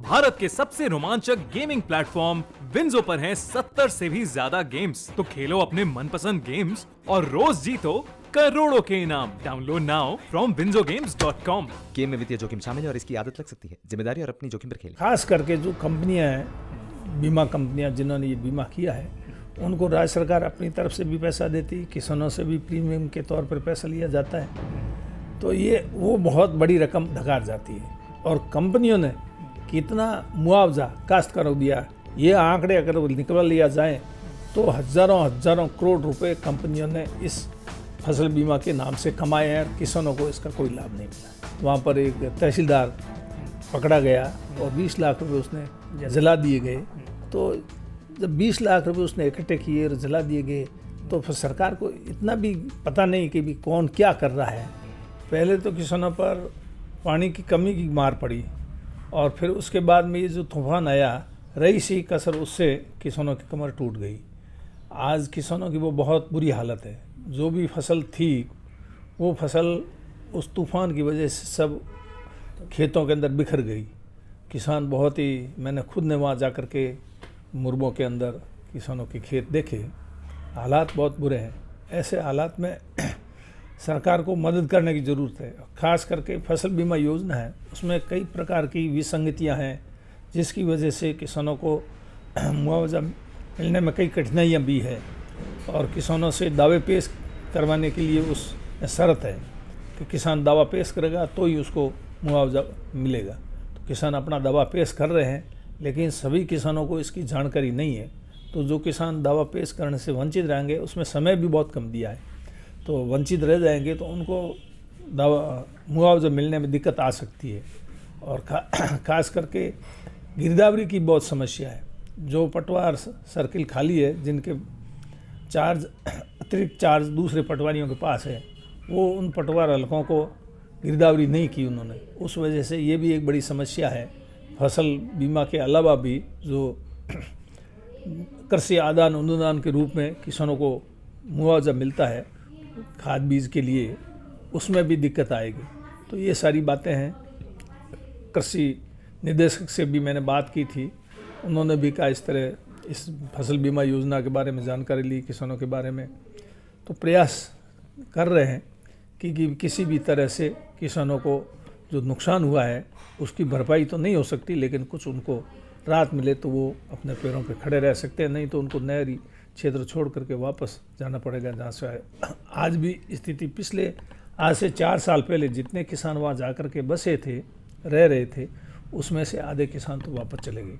भारत के सबसे रोमांचक गेमिंग प्लेटफॉर्म विंजो पर हैं 70 से भी ज्यादा गेम्स। तो खेलो अपने मनपसंद गेम्स और रोज जीतो करोड़ों के इनाम। Download now from winzogames.com। Game में वित्तीय जोखिम शामिल है और इसकी आदत लग सकती है। जिम्मेदारी और अपनी जोखिम पर खेलें। खास करके जो कंपनियां हैं, बीमा कंपनियां जिन्होंने ये बीमा किया है, उनको राज्य सरकार अपनी तरफ से भी पैसा देती, किसानों से भी प्रीमियम के तौर पर पैसा लिया जाता है। तो ये वो बहुत बड़ी रकम ढकार जाती है। और कंपनियों ने कितना मुआवजा काश्तकारों को दिया, ये आंकड़े अगर निकल लिया जाए तो हजारों करोड़ रुपए कंपनियों ने इस फसल बीमा के नाम से कमाए हैं और किसानों को इसका कोई लाभ नहीं मिला। वहाँ पर एक तहसीलदार पकड़ा गया और 20 लाख रुपए उसने जला दिए गए। तो जब 20 लाख रुपए उसने इकट्ठे किए और जला दिए गए तो फिर सरकार को इतना भी पता नहीं कि भी कौन क्या कर रहा है। पहले तो किसानों पर पानी की कमी की मार पड़ी और फिर उसके बाद में ये जो तूफान आया, रही सी कसर, उससे किसानों की कमर टूट गई। आज किसानों की वो बहुत बुरी हालत है। जो भी फसल थी वो फसल उस तूफान की वजह से सब खेतों के अंदर बिखर गई। किसान बहुत ही, मैंने खुद ने वहाँ जा कर के मुरबों के अंदर किसानों के खेत देखे, हालात बहुत बुरे हैं। ऐसे हालात में सरकार को मदद करने की ज़रूरत है। खास करके फसल बीमा योजना है, उसमें कई प्रकार की विसंगतियां हैं जिसकी वजह से किसानों को मुआवजा मिलने में कई कठिनाइयां भी है। और किसानों से दावे पेश करवाने के लिए उस शर्त है कि किसान दावा पेश करेगा तो ही उसको मुआवजा मिलेगा। तो किसान अपना दावा पेश कर रहे हैं, लेकिन सभी किसानों को इसकी जानकारी नहीं है। तो जो किसान दावा पेश करने से वंचित रहेंगे, उसमें समय भी बहुत कम दिया है, तो वंचित रह जाएंगे तो उनको दावा मुआवजा मिलने में दिक्कत आ सकती है। और खास करके गिरदावरी की बहुत समस्या है। जो पटवार सर्किल खाली है, जिनके चार्ज अतिरिक्त चार्ज दूसरे पटवारियों के पास है, वो उन पटवार हलकों को गिरदावरी नहीं की उन्होंने। उस वजह से ये भी एक बड़ी समस्या है। फसल बीमा के अलावा भी जो कृषि आदान अनुदान के रूप में किसानों को मुआवजा मिलता है खाद बीज के लिए, उसमें भी दिक्कत आएगी। तो ये सारी बातें हैं। कृषि निदेशक से भी मैंने बात की थी, उन्होंने भी कहा इस तरह इस फसल बीमा योजना के बारे में जानकारी ली किसानों के बारे में। तो प्रयास कर रहे हैं कि किसी भी तरह से किसानों को जो नुकसान हुआ है उसकी भरपाई तो नहीं हो सकती, लेकिन कुछ उनको राहत मिले तो वो अपने पैरों पे खड़े रह सकते हैं। नहीं तो उनको नहरी क्षेत्र छोड़ करके वापस जाना पड़ेगा जहाँ से आए। आज भी स्थिति पिछले आज से 4 साल पहले जितने किसान वहाँ जा कर के बसे थे, रह रहे थे, उसमें से आधे किसान तो वापस चले गए।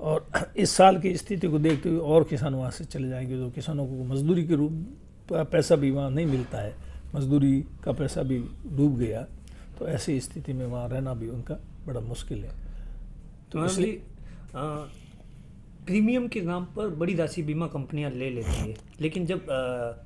और इस साल की स्थिति को देखते हुए और किसान वहाँ से चले जाएंगे। जो किसानों को मजदूरी के रूप पैसा भी वहाँ नहीं मिलता है, मजदूरी का पैसा भी डूब गया। तो ऐसी स्थिति में वहाँ रहना भी उनका बड़ा मुश्किल है। तो इसलिए प्रीमियम के नाम पर बड़ी राशि बीमा कंपनियां ले लेती है, लेकिन जब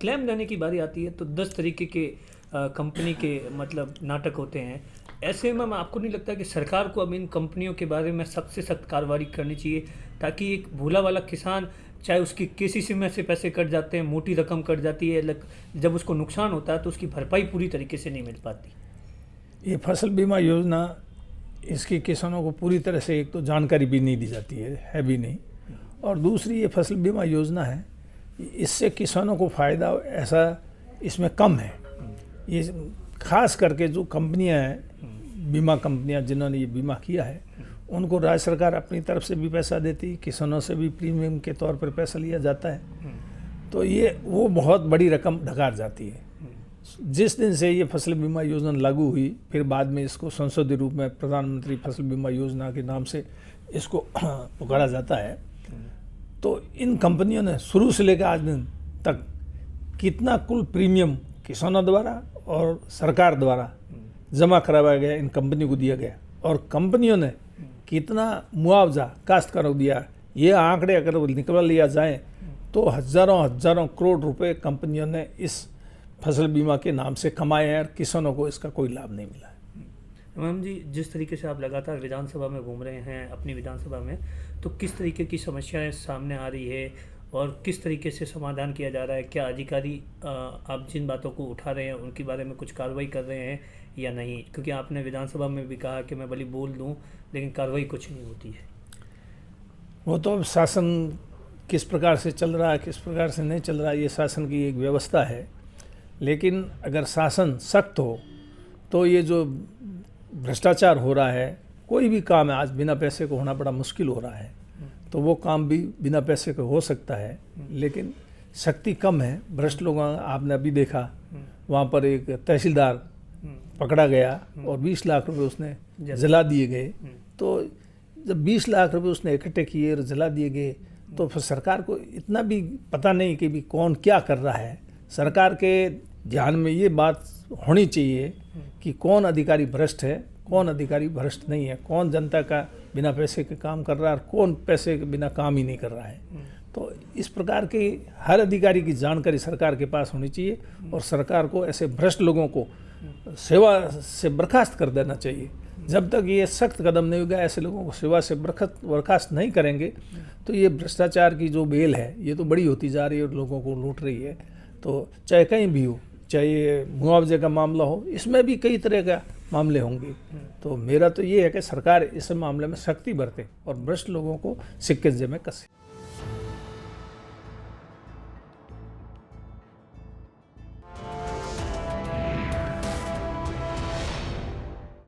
क्लेम देने की बारी आती है तो 10 तरीके के कंपनी के मतलब नाटक होते हैं। ऐसे में आपको नहीं लगता कि सरकार को अब इन कंपनियों के बारे में सख्त से सख्त कार्रवाई करनी चाहिए, ताकि एक भोला वाला किसान, चाहे उसकी केसीसी में से पैसे कट जाते हैं, मोटी रकम कट जाती है, जब उसको नुकसान होता है तो उसकी भरपाई पूरी तरीके से नहीं मिल पाती। ये फसल बीमा योजना, इसकी किसानों को पूरी तरह से एक तो जानकारी भी नहीं दी जाती है भी नहीं। और दूसरी ये फसल बीमा योजना है, इससे किसानों को फ़ायदा ऐसा इसमें कम है। ये खास करके जो कंपनियां हैं, बीमा कंपनियां जिन्होंने ये बीमा किया है, उनको राज्य सरकार अपनी तरफ से भी पैसा देती, किसानों से भी प्रीमियम के तौर पर पैसा लिया जाता है। तो ये वो बहुत बड़ी रकम ढकार जाती है। जिस दिन से ये फसल बीमा योजना लागू हुई, फिर बाद में इसको संशोधित रूप में प्रधानमंत्री फसल बीमा योजना के नाम से इसको पुकारा जाता है। तो इन कंपनियों ने शुरू से लेकर आज दिन तक कितना कुल प्रीमियम किसानों द्वारा और सरकार द्वारा जमा करवाया गया, इन कंपनियों को दिया गया, और कंपनियों ने कितना मुआवजा काश्तकारों को दिया, ये आंकड़े अगर निकल लिया जाए तो हजारों करोड़ रुपए कंपनियों ने इस फसल बीमा के नाम से कमाए हैं और किसानों को इसका कोई लाभ नहीं मिला है। मैम जी, जिस तरीके से आप लगातार विधानसभा में घूम रहे हैं अपनी विधानसभा में, तो किस तरीके की समस्याएं सामने आ रही है और किस तरीके से समाधान किया जा रहा है? क्या अधिकारी आप जिन बातों को उठा रहे हैं उनके बारे में कुछ कार्रवाई कर रहे हैं, या नहीं? क्योंकि आपने विधानसभा में भी कहा कि मैं भले बोल दूं लेकिन कार्रवाई कुछ नहीं होती है। वो तो अब शासन किस प्रकार से चल रहा है, किस प्रकार से नहीं चल रहा है, ये शासन की एक व्यवस्था है। लेकिन अगर शासन सख्त हो तो ये जो भ्रष्टाचार हो रहा है, कोई भी काम है आज बिना पैसे को होना बड़ा मुश्किल हो रहा है, तो वो काम भी बिना पैसे के हो सकता है। लेकिन शक्ति कम है, भ्रष्ट लोग, आपने अभी देखा वहाँ पर एक तहसीलदार पकड़ा गया और 20 लाख रुपए उसने जला दिए गए। तो जब 20 लाख रुपए उसने इकट्ठे किए और जला दिए गए तो फिर सरकार को इतना भी पता नहीं कि भी कौन क्या कर रहा है। सरकार के ध्यान में ये बात होनी चाहिए कि कौन अधिकारी भ्रष्ट है, कौन अधिकारी भ्रष्ट नहीं है, कौन जनता का बिना पैसे के काम कर रहा है और कौन पैसे के बिना काम ही नहीं कर रहा है। तो इस प्रकार के हर अधिकारी की जानकारी सरकार के पास होनी चाहिए और सरकार को ऐसे भ्रष्ट लोगों को सेवा से बर्खास्त कर देना चाहिए। जब तक ये सख्त कदम नहीं होगा, ऐसे लोगों को सेवा से बर्खास्त नहीं करेंगे तो ये भ्रष्टाचार की जो बेल है ये तो बड़ी होती जा रही है और लोगों को लूट रही है। तो चाहे कहीं भी हो, चाहे मुआवजे का मामला हो, इसमें भी कई तरह का मामले होंगे। तो मेरा तो ये है कि सरकार इस मामले में सख्ती बरते और भ्रष्ट लोगों को सिक्के जेब में कसे।